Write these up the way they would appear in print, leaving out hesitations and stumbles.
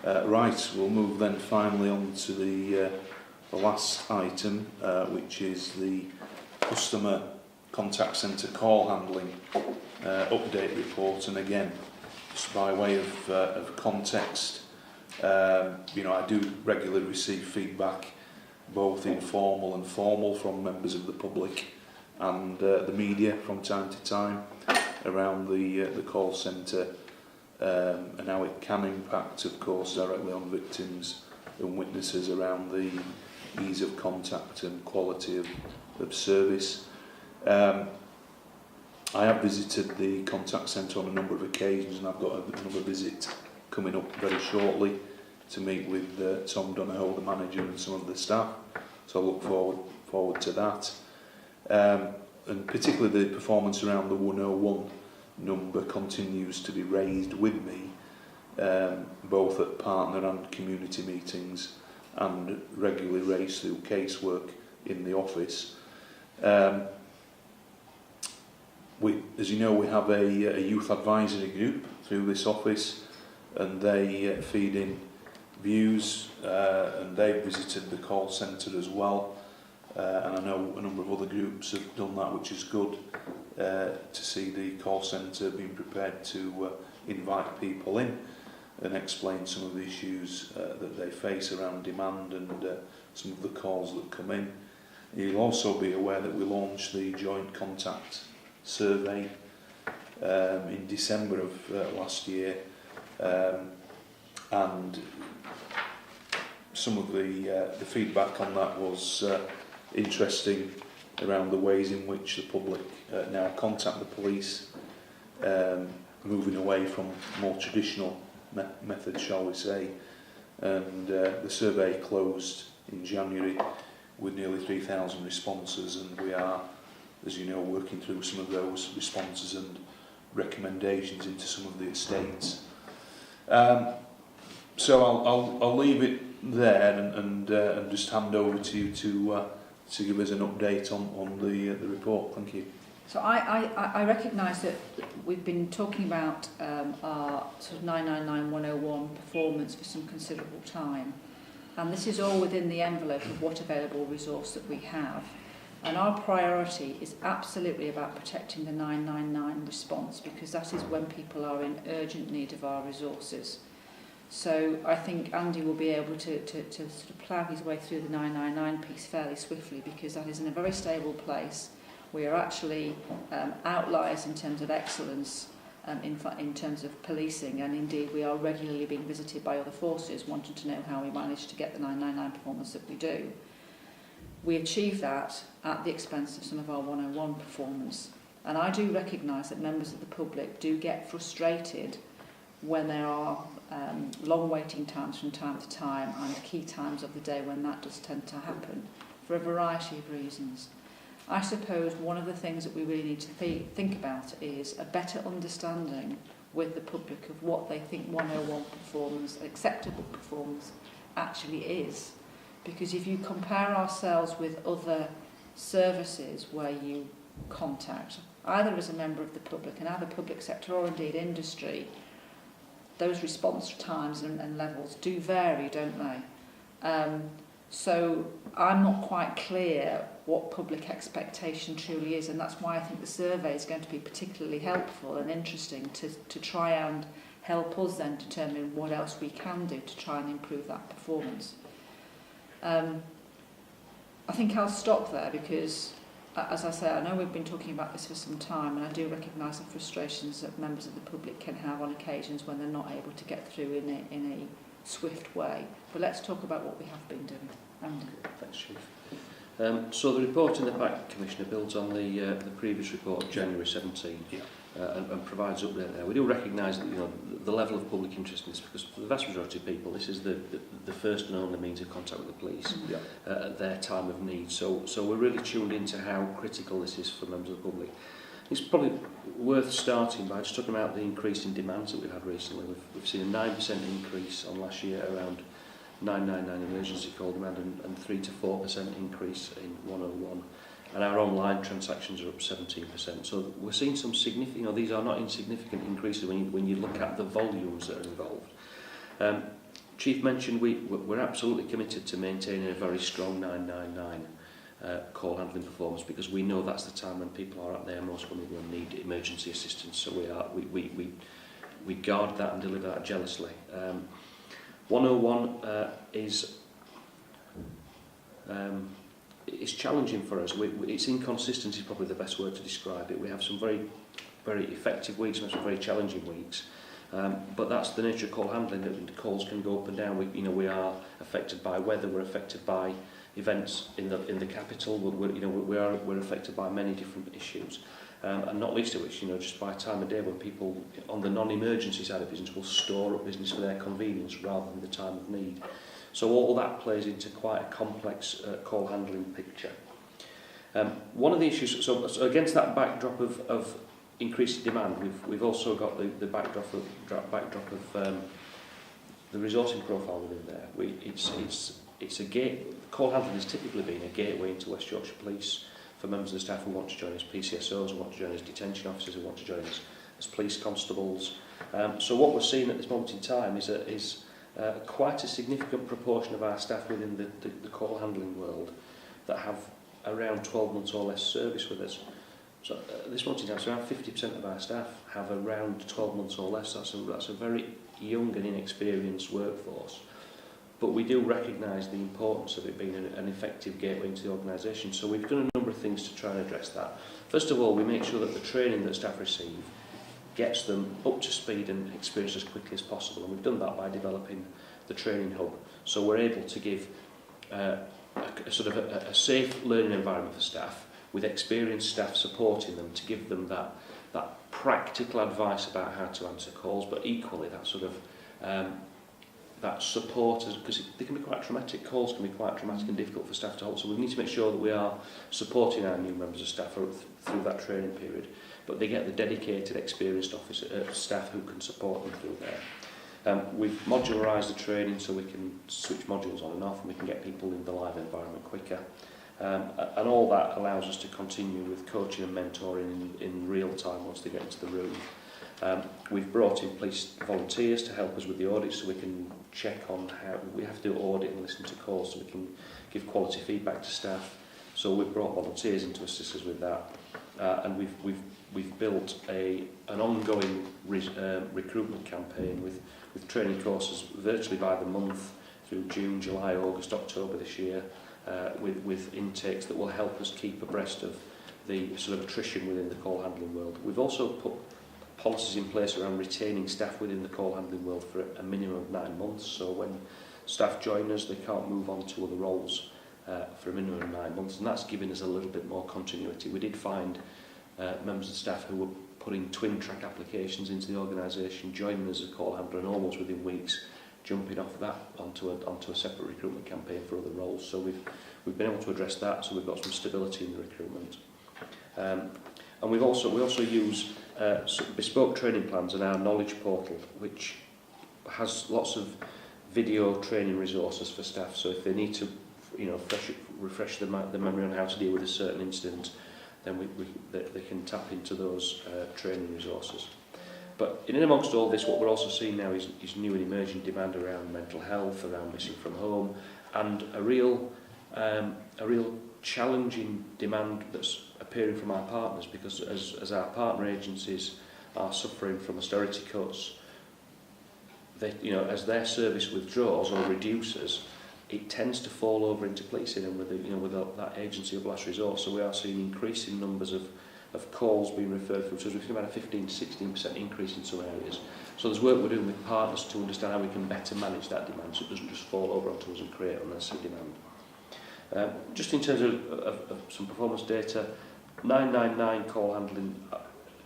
Right, we'll move then finally on to the last item, which is the customer contact centre call handling update report. And again, just by way of context, I do regularly receive feedback, both informal and formal, from members of the public and the media from time to time around the call centre, and how it can impact, of course, directly on victims and witnesses around the ease of contact and quality of service. I have visited the contact centre on a number of occasions, and I've got another visit coming up very shortly to meet with Tom Donahoe, the manager, and some of the staff. So I look forward to that. And particularly the performance around the 101 number continues to be raised with me, both at partner and community meetings, and regularly raised through casework in the office. As you know, we have a youth advisory group through this office, and they feed in views, and they've visited the call centre as well. And I know a number of other groups have done that, which is good to see the call centre being prepared to invite people in and explain some of the issues that they face around demand and some of the calls that come in. You'll also be aware that we launched the Joint Contact Survey in December of last year, and some of the feedback on that was interesting, around the ways in which the public now contact the police, moving away from more traditional methods, shall we say. And the survey closed in January with nearly 3,000 responses, and we are, as you know, working through some of those responses and recommendations into some of the estates. So I'll leave it there and just hand over to you to give us an update on the report. Thank you. So I recognise that we've been talking about our sort of 999-101 performance for some considerable time, and this is all within the envelope of what available resource that we have. And our priority is absolutely about protecting the 999 response, because that is when people are in urgent need of our resources. So I think Andy will be able to sort of plough his way through the 999 piece fairly swiftly, because that is in a very stable place. We are actually outliers in terms of excellence in terms of policing, and indeed we are regularly being visited by other forces wanting to know how we manage to get the 999 performance that we do. We achieve that at the expense of some of our 101 performance. And I do recognise that members of the public do get frustrated when there are long waiting times from time to time, and key times of the day when that does tend to happen, for a variety of reasons. I suppose one of the things that we really need to think about is a better understanding with the public of what they think 101 performance, acceptable performance, actually is. Because if you compare ourselves with other services where you contact, either as a member of the public and either public sector or indeed industry, those response times and levels do vary, don't they? So I'm not quite clear what public expectation truly is, and that's why I think the survey is going to be particularly helpful and interesting to try and help us then determine what else we can do to try and improve that performance. I think I'll stop there because, as I say, I know we've been talking about this for some time, and I do recognise the frustrations that members of the public can have on occasions when they're not able to get through in a swift way. But let's talk about what we have been doing. Andy. Thanks, Chief. So the report in the pack, Commissioner, builds on the previous report of January 17 and provides update there. We do recognise that the level of public interest in this, because for the vast majority of people this is the first and only means of contact with the police at their time of need. So we're really tuned into how critical this is for members of the public. It's probably worth starting by just talking about the increase in demands that we've had recently. We've seen a 9% increase on last year around 999 emergency call demand and 3 to 4% increase in 101. And our online transactions are up 17%. So we're seeing some significant, these are not insignificant increases when you look at the volumes that are involved. Chief mentioned we're absolutely committed to maintaining a very strong 999 call handling performance, because we know that's the time when people are at their most vulnerable and need emergency assistance. So we guard that and deliver that jealously. 101 is challenging for us. Its inconsistency is probably the best word to describe it. We have some very, very effective weeks and some very challenging weeks. But that's the nature of call handling. That calls can go up and down. We are affected by weather. We're affected by events in the capital. We're affected by many different issues, and not least of which, just by time of day when people on the non-emergency side of business will store up business for their convenience rather than the time of need. So all that plays into quite a complex call handling picture. One of the issues, so against that backdrop of increased demand, we've also got the backdrop of the resourcing profile within there. It's a gate. Call handling has typically been a gateway into West Yorkshire Police for members of the staff who want to join as PCSOs, who want to join as detention officers, who want to join as police constables. So what we're seeing at this moment in time is quite a significant proportion of our staff within the call handling world that have around 12 months or less service with us. So at this moment in time, so around 50% of our staff have around 12 months or less. That's a very young and inexperienced workforce. But we do recognise the importance of it being an effective gateway into the organisation. So we've done a number of things to try and address that. First of all, we make sure that the training that staff receive gets them up to speed and experienced as quickly as possible. And we've done that by developing the training hub. So we're able to give a safe learning environment for staff, with experienced staff supporting them to give them that practical advice about how to answer calls, but equally that sort of that support, because they can be quite traumatic. Calls can be quite traumatic and difficult for staff to hold. So we need to make sure that we are supporting our new members of staff through that training period, but they get the dedicated, experienced staff who can support them through there. We've modularised the training so we can switch modules on and off, and we can get people in the live environment quicker. And all that allows us to continue with coaching and mentoring in real time once they get into the room. We've brought in police volunteers to help us with the audit, so we can check on how we have to do audit and listen to calls, so we can give quality feedback to staff. So we've brought volunteers in to assist us with that, and we've built an ongoing recruitment campaign with training courses virtually by the month through June, July, August, October this year, with intakes that will help us keep abreast of the sort of attrition within the call handling world. We've also put policies in place around retaining staff within the call handling world for a minimum of 9 months. So when staff join us, they can't move on to other roles for a minimum of 9 months, and that's giving us a little bit more continuity. We did find members of staff who were putting twin track applications into the organisation, joining us as a call handler, and almost within weeks jumping off that onto a separate recruitment campaign for other roles. So we've been able to address that, so we've got some stability in the recruitment. And we also use bespoke training plans in our knowledge portal, which has lots of video training resources for staff. So if they need to, refresh the memory on how to deal with a certain incident, then they can tap into those training resources. But in and amongst all this, what we're also seeing now is new and emerging demand around mental health, around missing from home, and a real challenging demand that's appearing from our partners, because as our partner agencies are suffering from austerity cuts, they, as their service withdraws or reduces, it tends to fall over into policing and with that agency of last resort. So we are seeing increasing numbers of calls being referred through. So we've seen about a 15-16% increase in some areas. So there's work we're doing with partners to understand how we can better manage that demand, so it doesn't just fall over onto us and create unnecessary demand. Just in terms of some performance data, 999 call handling,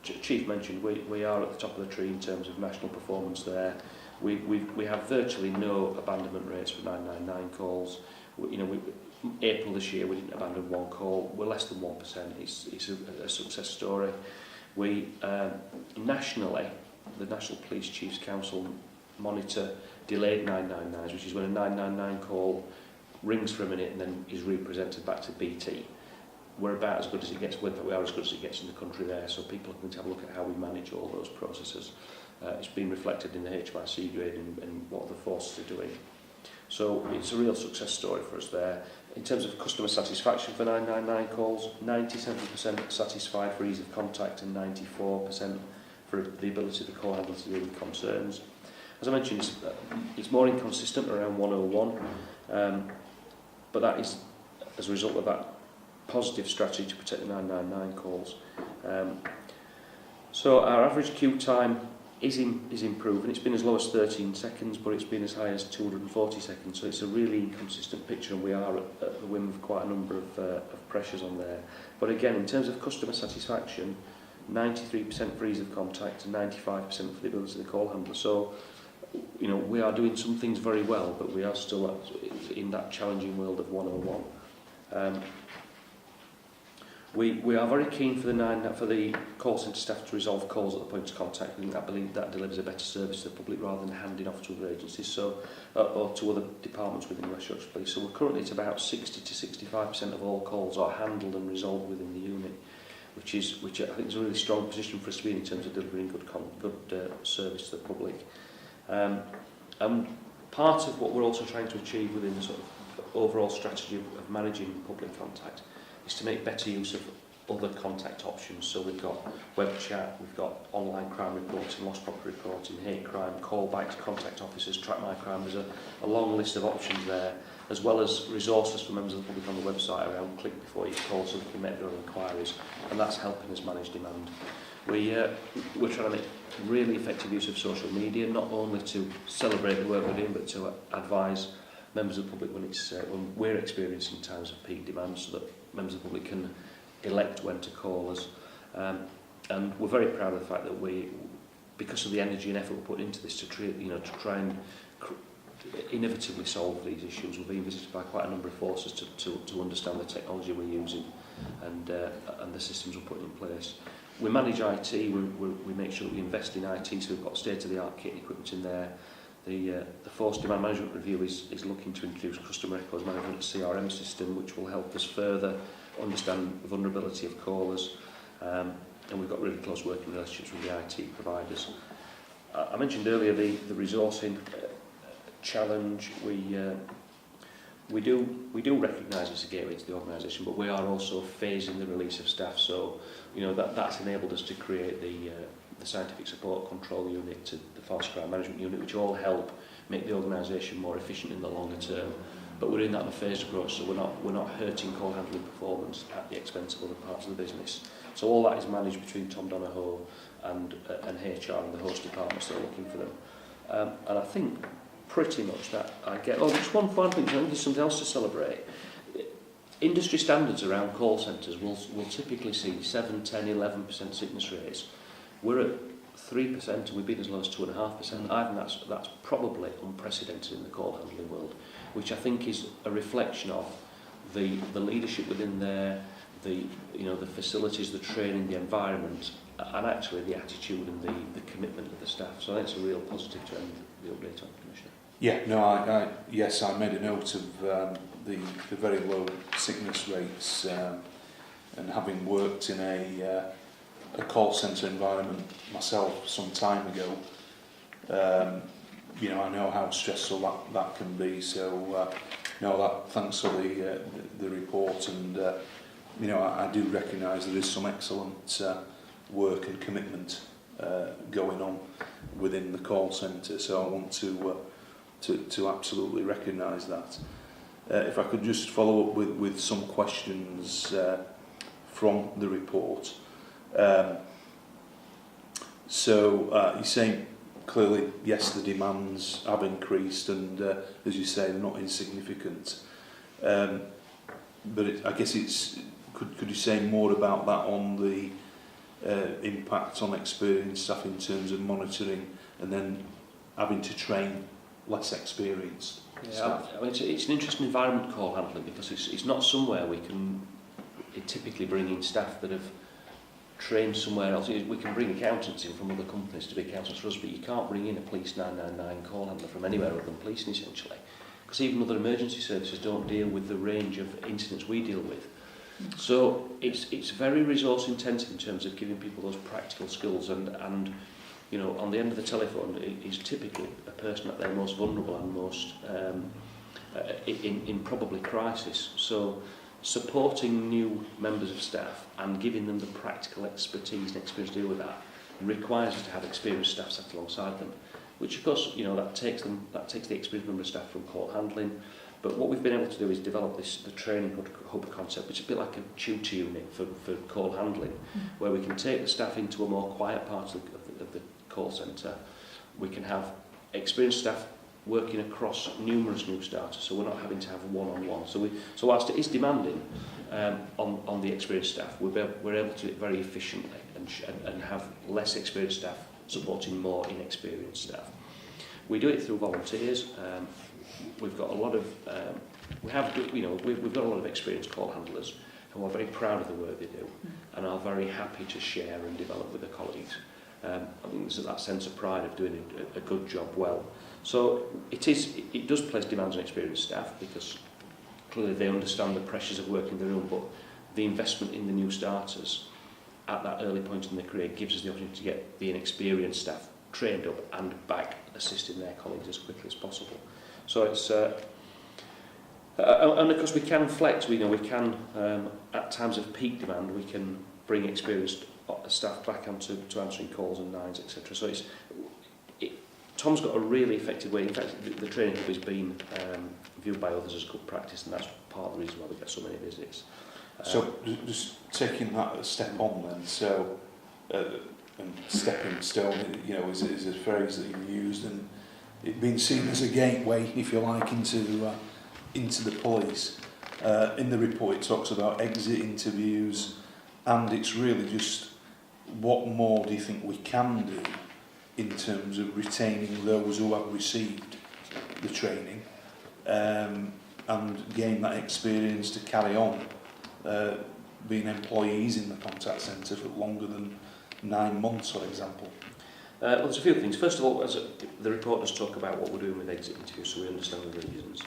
Chief mentioned, we are at the top of the tree in terms of national performance there. We have virtually no abandonment rates for 999 calls. April this year we didn't abandon one call. We're less than 1%. It's a success story. We nationally, the National Police Chiefs Council monitor delayed 999s, which is when a 999 call rings for a minute and then is represented back to BT. we're about as good as it gets, we are as good as it gets in the country there, so people are going to have a look at how we manage all those processes. It's been reflected in the HMRC grade and what the forces are doing. So it's a real success story for us there. In terms of customer satisfaction for 999 calls, 97% satisfied for ease of contact and 94% for the ability of the call handler to deal with concerns. As I mentioned, it's more inconsistent around 101, but that is as a result of that positive strategy to protect the 999 calls. So our average queue time is improving. It's been as low as 13 seconds, but it's been as high as 240 seconds. So it's a really inconsistent picture, and we are at the whim of quite a number of pressures on there. But again, in terms of customer satisfaction, 93% for ease of contact and 95% for the ability of the call handler. So, you know, we are doing some things very well, but we are still in that challenging world of 101. We are very keen for the call centre staff to resolve calls at the point of contact. I believe that delivers a better service to the public rather than handing off to other agencies, so or to other departments within West Yorkshire Police. So we're currently at about 60 to 65% of all calls are handled and resolved within the unit, which I think is a really strong position for us to be in terms of delivering good service to the public. And part of what we're also trying to achieve within the sort of overall strategy of managing public contact is to make better use of other contact options. So we've got web chat, we've got online crime reporting, lost property reporting, hate crime, call back to contact officers, track my crime. There's a long list of options there, as well as resources for members of the public on the website around click before you call so they can make their own inquiries, and that's helping us manage demand. We're trying to make really effective use of social media, not only to celebrate the work we're doing, but to advise members of the public when we're experiencing times of peak demand, so that members of the public can elect when to call us. And we're very proud of the fact that because of the energy and effort we put into this to try and innovatively solve these issues, we've been visited by quite a number of forces to understand the technology we're using and the systems we're putting in place. We manage IT, we make sure that we invest in IT, so we've got state-of-the-art kit and equipment in there. The Force Demand Management Review is looking to introduce customer records management CRM system, which will help us further understand the vulnerability of callers, and we've got really close working relationships with the IT providers. I mentioned earlier the resourcing challenge. We do recognise it's a gateway to the organisation, but we are also phasing the release of staff. So, you know, that's enabled us to create the Scientific Support Control Unit, to the Force Crime Management Unit, which all help make the organisation more efficient in the longer term. But we're in that in a phased approach, so we're not hurting call handling performance at the expense of other parts of the business. So all that is managed between Tom Donahoe and HR and the host departments that are looking for them. And I think pretty much that I get. Oh, just one final thing. I think there's something else to celebrate. Industry standards around call centres will typically see 7, 10, 11% sickness rates. We're at 3%, and we've been as low as 2.5%. I think that's probably unprecedented in the call handling world, which I think is a reflection of the leadership within there, the facilities, the training, the environment, and actually the attitude and the commitment of the staff. So I think it's a real positive trend, the update on Commissioner. Yeah, no, yes, I made a note of the very low sickness rates, and having worked in a call centre environment myself some time ago, I know how stressful that can be. So, thanks for the report, and I do recognise there is some excellent work and commitment going on within the call centre. So I want to absolutely recognise that. If I could just follow up with some questions from the report. You're saying clearly, yes, the demands have increased, and as you say, they're not insignificant. But I guess could you say more about that on the impact on experienced staff in terms of monitoring and then having to train less experienced staff? I mean, it's an interesting environment, call handling, because it's not somewhere we can typically bring in staff that have trained somewhere else. We can bring accountants in from other companies to be accountants for us, but you can't bring in a police 999 call handler from anywhere other than policing, essentially, because even other emergency services don't deal with the range of incidents we deal with. So it's very resource intensive in terms of giving people those practical skills, and you know, on the end of the telephone is typically a person at their most vulnerable and most in probably crisis. So supporting new members of staff and giving them the practical expertise and experience to deal with that requires us to have experienced staff sat alongside them, which of course, you know, that takes the experienced member of staff from call handling. But what we've been able to do is develop the training hub concept, which is a bit like a tutor unit for call handling, where we can take the staff into a more quiet part of the call centre. We can have experienced staff working across numerous new starters, so we're not having to have one-on-one. So whilst it is demanding on the experienced staff, we're able to do it very efficiently and have less experienced staff supporting more inexperienced staff. We do it through volunteers. We've got a lot of we've got a lot of experienced call handlers who are very proud of the work they do and are very happy to share and develop with their colleagues. I think there's that sense of pride of doing a good job well. So it does place demands on experienced staff, because clearly they understand the pressures of working in the room, but the investment in the new starters at that early point in their career gives us the opportunity to get the inexperienced staff trained up and back assisting their colleagues as quickly as possible. So it's and of course we can flex. We can at times of peak demand we can bring experienced staff back onto answering calls and nines, etc. So Tom's got a really effective way. In fact, the training hub has been viewed by others as good practice, and that's part of the reason why we get so many visits. So just taking that a step on then, so and stepping stone, you know, is a phrase that you've used, and it being seen as a gateway, if you like, into the police. In the report, it talks about exit interviews, and it's really just what more do you think we can do in terms of retaining those who have received the training and gain that experience to carry on being employees in the contact centre for longer than 9 months, for example? Well, there's a few things. First of all, the report does talk about what we're doing with exit interviews, so we understand the reasons.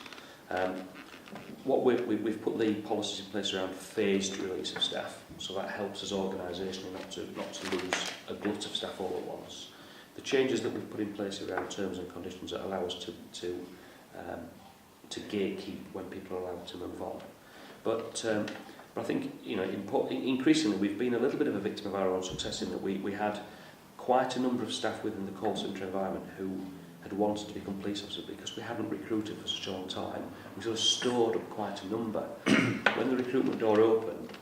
We've put the policies in place around phased release of staff, so that helps us organisationally not to lose a glut of staff all at once. The changes that we've put in place around terms and conditions that allow us to gatekeep when people are allowed to move on. But I think, you know, increasingly we've been a little bit of a victim of our own success in that we had quite a number of staff within the call centre environment who had wanted to become police officers because we hadn't recruited for such a long time. We sort of stored up quite a number. When the recruitment door opened,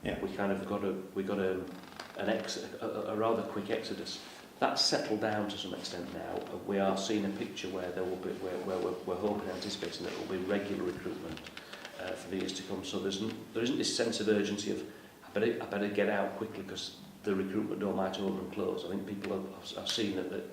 we kind of got a rather quick exodus. That's settled down to some extent now. We are seeing a picture where there will be where we're hoping and anticipating that there will be regular recruitment for the years to come. So there isn't this sense of urgency of I better get out quickly because the recruitment door might open and close. I think people have seen that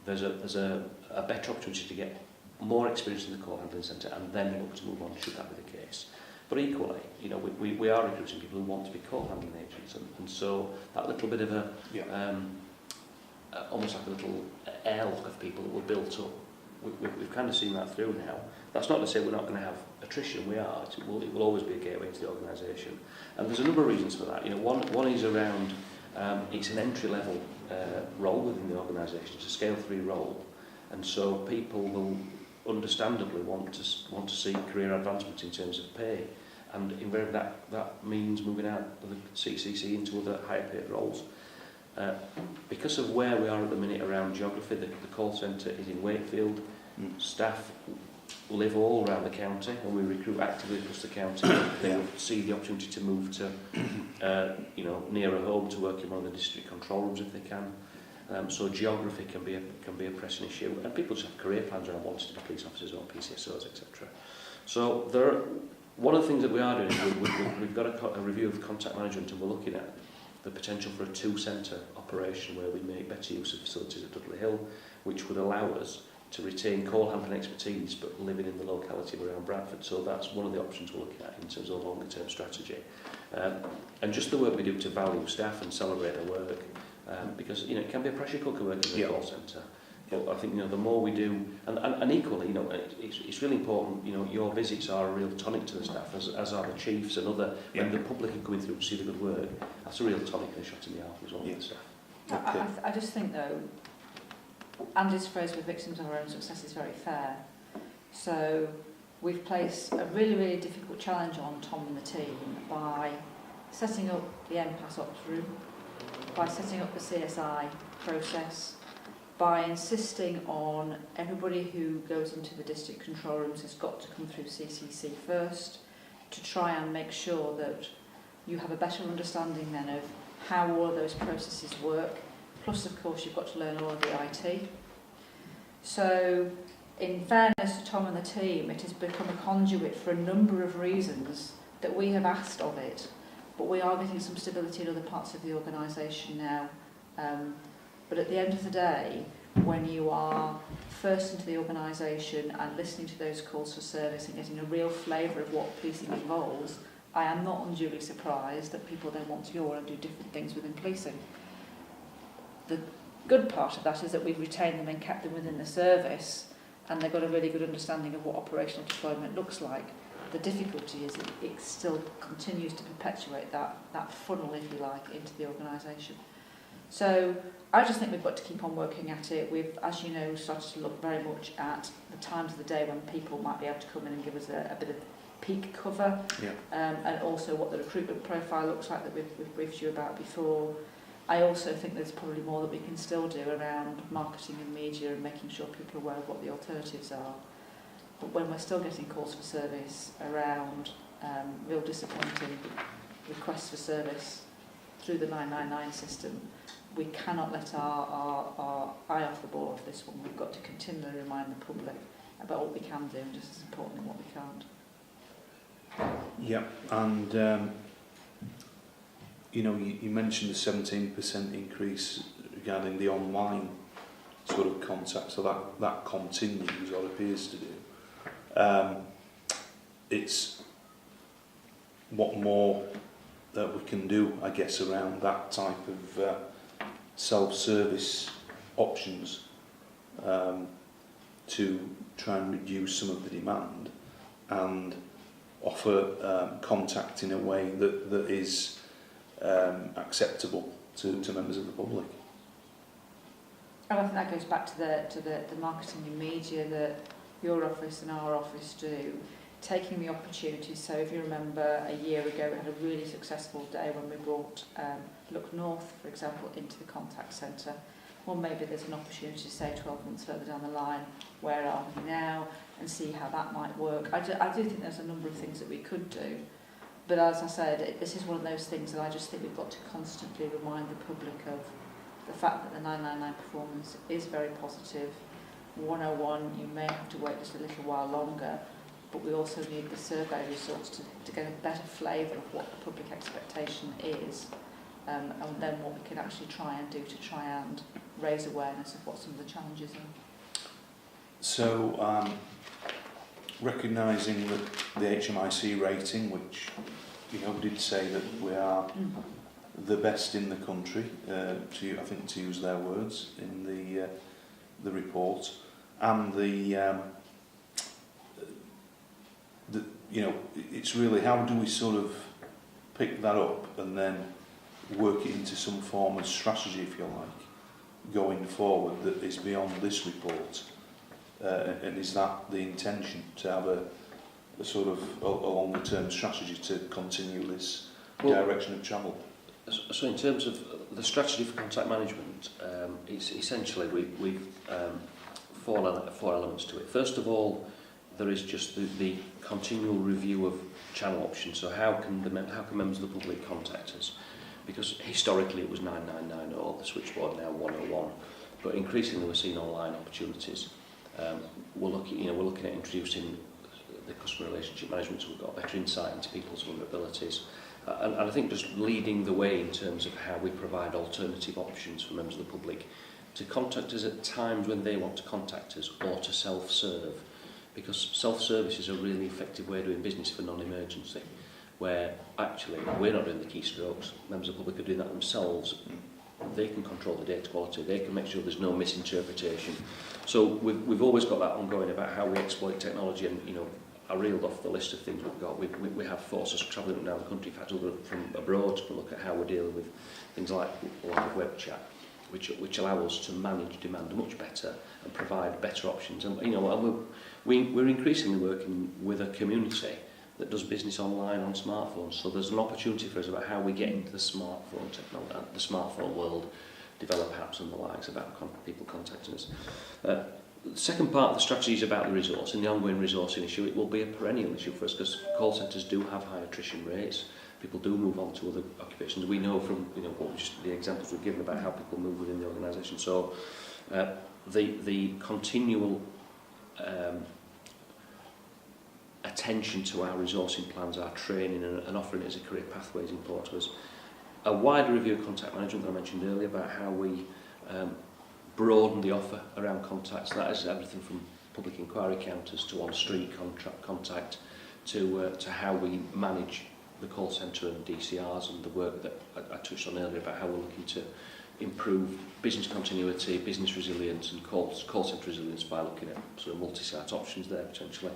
there's a better opportunity to get more experience in the call handling centre and then look to move on should that be the case. But equally, you know, we are recruiting people who want to be call handling agents, and so that little bit of almost like a little L of people that were built up. We've kind of seen that through now. That's not to say we're not going to have attrition. We are. It will always be a gateway into the organisation, and there's a number of reasons for that. You know, one is around it's an entry level role within the organisation. It's a scale 3 role, and so people will understandably want to see career advancement in terms of pay, and invariably that means moving out of the CCC into other higher paid roles. Because of where we are at the minute around geography, the call centre is in Wakefield. Staff live all around the county, and we recruit actively across the county. They will see the opportunity to move to nearer home to work in one of the district control rooms if they can. So geography can be a pressing issue, and people just have career plans around wanting to be police officers or PCSOs, etc. So one of the things that we are doing is we've got a review of contact management, and we're looking at the potential for a 2-centre operation where we make better use of facilities at Dudley Hill, which would allow us to retain call handling expertise but living in the locality around Bradford. So that's one of the options we're looking at in terms of a longer term strategy. And just the work we do to value staff and celebrate their work, because you know it can be a pressure cooker working in the call centre. It But I think, you know, the more we do, and equally, you know, it's really important, you know, your visits are a real tonic to the staff, as are the chiefs and other, when the public are coming through to see the good work, that's a real tonic and a shot in the arm as well with the staff. Okay. I just think, though, Andy's phrase with victims of our own success is very fair. So we've placed a really, really difficult challenge on Tom and the team by setting up the MPAS Ops room, by setting up the CSI process, by insisting on everybody who goes into the district control rooms has got to come through CCC first, to try and make sure that you have a better understanding then of how all of those processes work. Plus, of course, you've got to learn all of the IT. So, in fairness to Tom and the team, it has become a conduit for a number of reasons that we have asked of it, but we are getting some stability in other parts of the organisation now. But at the end of the day, when you are first into the organisation and listening to those calls for service and getting a real flavour of what policing involves, I am not unduly surprised that people then want to go on and do different things within policing. The good part of that is that we've retained them and kept them within the service, and they've got a really good understanding of what operational deployment looks like. The difficulty is it still continues to perpetuate that funnel, if you like, into the organisation. So I just think we've got to keep on working at it. We've, as you know, started to look very much at the times of the day when people might be able to come in and give us a bit of peak cover, and also what the recruitment profile looks like that we've briefed you about before. I also think there's probably more that we can still do around marketing and media and making sure people are aware of what the alternatives are. But when we're still getting calls for service around real disappointing requests for service through the 999 system, we cannot let our eye off the ball of this one. We've got to continually remind the public about what we can do and just as importantly what we can't. Yeah, and you know, you mentioned the 17% increase regarding the online sort of contact, so that continues or appears to do. It's what more that we can do, I guess, around that type of self-service options to try and reduce some of the demand and offer contact in a way that is acceptable to members of the public. And I think that goes back to the marketing and media that your office and our office do, taking the opportunity. So if you remember a year ago, we had a really successful day when we brought Look North, for example, into the contact centre. Well, maybe there's an opportunity to say 12 months further down the line, where are we now, and see how that might work. I do think there's a number of things that we could do. But as I said, this is one of those things that I just think we've got to constantly remind the public of the fact that the 999 performance is very positive. 101, you may have to wait just a little while longer, but we also need the survey results to get a better flavour of what the public expectation is, and then what we can actually try and do to try and raise awareness of what some of the challenges are. So, recognising that the HMIC rating, which you know did say that we are the best in the country, to use their words in the report, and the you know, it's really how do we sort of pick that up and then work it into some form of strategy, if you like, going forward that is beyond this report. And is that the intention, to have a sort of a longer-term strategy to continue this direction of travel? So in terms of the strategy for contact management, it's essentially we've four elements to it. First of all, there is just the continual review of channel options. So how can members of the public contact us? Because historically it was 999 or the switchboard, now 101, but increasingly we're seeing online opportunities. We're looking at introducing the customer relationship management, so we've got better insight into people's vulnerabilities, and I think just leading the way in terms of how we provide alternative options for members of the public to contact us at times when they want to contact us, or to self-serve, because self-service is a really effective way of doing business for non-emergency, where actually we're not doing the keystrokes, members of the public are doing that themselves they can control the data quality, they can make sure there's no misinterpretation. So we've always got that ongoing about how we exploit technology, and you know, I reeled off the list of things we've got. We have forces travelling up and down the country, in fact, other from abroad, to look at how we're dealing with things like live web chat, which allow us to manage demand much better and provide better options. And you know, and we're increasingly working with a community that does business online on smartphones. So there's an opportunity for us about how we get into the smartphone technology, the smartphone world, develop apps and the likes about people contacting us. The second part of the strategy is about the resource and the ongoing resourcing issue. It will be a perennial issue for us because call centres do have high attrition rates. People do move on to other occupations. We know from just the examples we've given about how people move within the organisation. So the continual attention to our resourcing plans, our training and offering it as a career pathway is important to us. A wider review of contact management that I mentioned earlier about how we broaden the offer around contacts. That is everything from public inquiry counters to on-street contact to how we manage the call centre and DCRs, and the work that I touched on earlier about how we're looking to improve business continuity, business resilience and call centre resilience by looking at sort of multi-site options there potentially.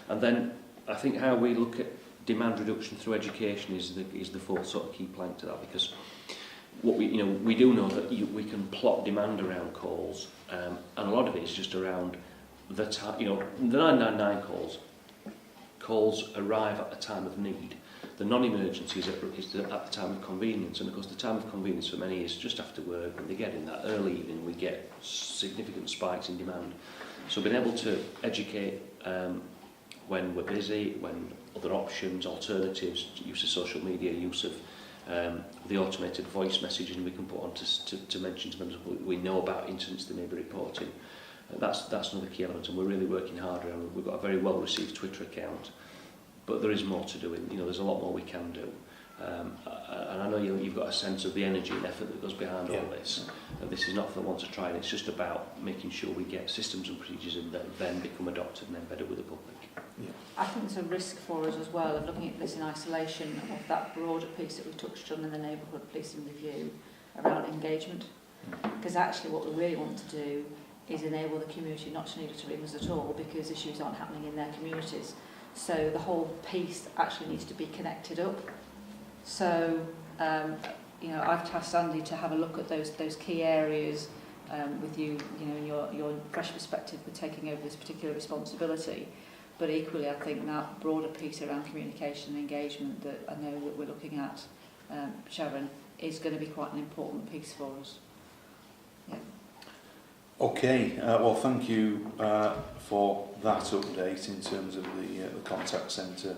And then I think how we look at demand reduction through education is the fourth sort of key plank to that, because what we do know that we can plot demand around calls, and a lot of it is just around the time. The 999 calls arrive at the time of need. The non-emergency is at the time of convenience, and of course the time of convenience for many is just after work. When they get in that early evening, we get significant spikes in demand. So being able to educate when we're busy, when other options, alternatives, use of social media, use of the automated voice messaging we can put on to mention to members we know about incidents they may be reporting. That's another key element, and we're really working hard around. We've got a very well received Twitter account, but there is more to do. There's a lot more we can do. And I know you've got a sense of the energy and effort that goes behind all this. And this is not for the one to try, and it's just about making sure we get systems and procedures in that then become adopted and embedded with the public. Yeah. I think there's a risk for us as well of looking at this in isolation of that broader piece that we touched on in the neighbourhood policing review around engagement. Because actually what we really want to do is enable the community not to need to ring us at all because issues aren't happening in their communities. So the whole piece actually needs to be connected up. So, I've tasked Andy to have a look at those key areas with you, your fresh perspective with taking over this particular responsibility. But equally, I think that broader piece around communication and engagement that I know that we're looking at, Sharon, is going to be quite an important piece for us. Yeah. Okay, well, thank you for that update in terms of the contact centre